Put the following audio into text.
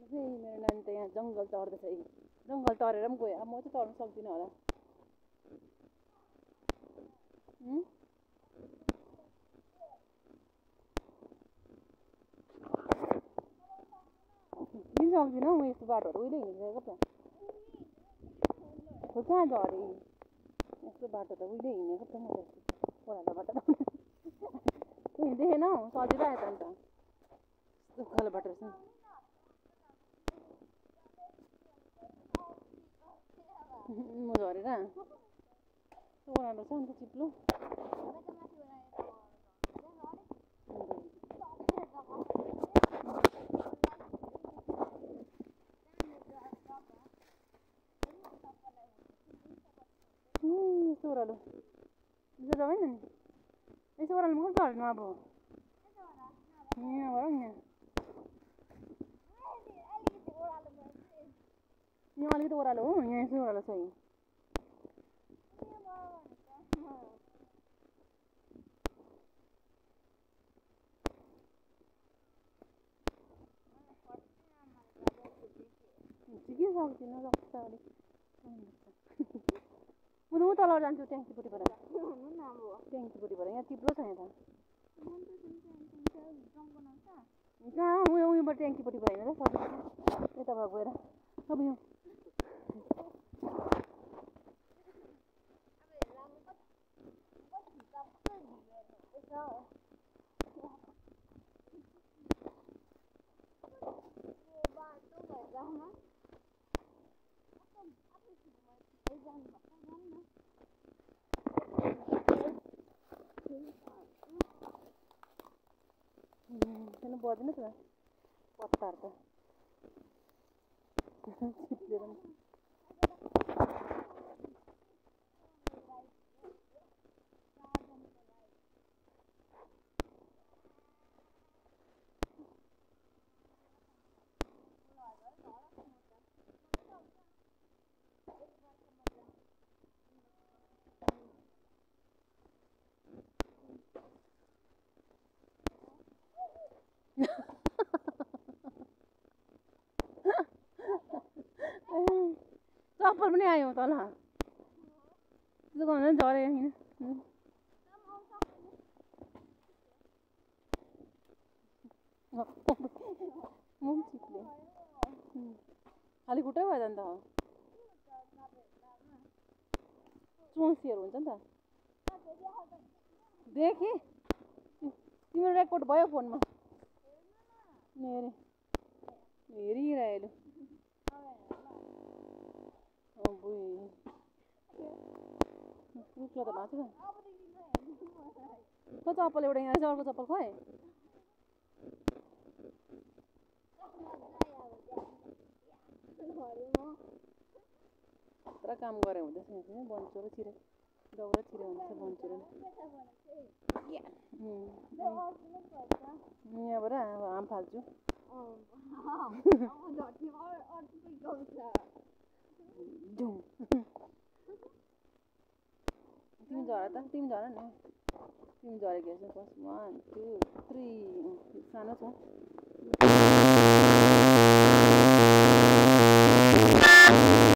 मेरो नानी त यहाँ जङ्गल चढ्दैछ है जङ्गल तरेर पनि गयो अब म चाहिँ तर्नु सक्दिनँ होला किन सक्दिनँ म यस्तो बाटोहरू उहिले हिँडिसकेको त खोइ कहाँ झरेँ यस्तो बाटो त उहिले हिँडेको त म त ओह्रालो बाटो देखेन हौ सजिलो आयो त अन्त उकालो बाटो रहेछ म झरेर ओह्रालो छ अन्त चिप्लो यस्तो ओह्रालो जाँदैन नि यसो ओह्रालोमा कस्तो झर्नु अब यहाँ भयो यहाँ अलिकति ओह्रालो हो यहाँ यसो ओह्रालो छ किन सक्दिनँ सक्छ अलिक म त उता जान्छु ट्याङ्कीपट्टिबाट ट्याङ्कीपट्टिबाट यहाँ चिप्लो छ यहाँ त कहाँ उयोबाट ट्याङ्कीपट्टिबाट होइन त सजिलो यता भए गएर अब यो छैन पर्दैन त पत्ताहरू त चिप्लेर चप्पल पनि आयो तल त्यसो गर्नु झऱ्यो होइन म पनि चिप्ले खाली खुट्टै भयो त अन्त चोसीहरू हुन्छ नि त देखेँ तिम्रो रेकर्ड भयो फोनमा हेरिरहेलो रुख्ला त भएको छ त चप्पल एउटा यहाँ अर्को चप्पल खोइ पुरा काम गरे हुँदैछ यहाँ बन्चो र छिरे दाउरा छिरे हुन्छ बन्चो यहाँबाट हाम फाल्छु तिमी झर त तिमी झर न तिमी झरेको हेर्छ फर्स्ट 1 2 3 सानो छ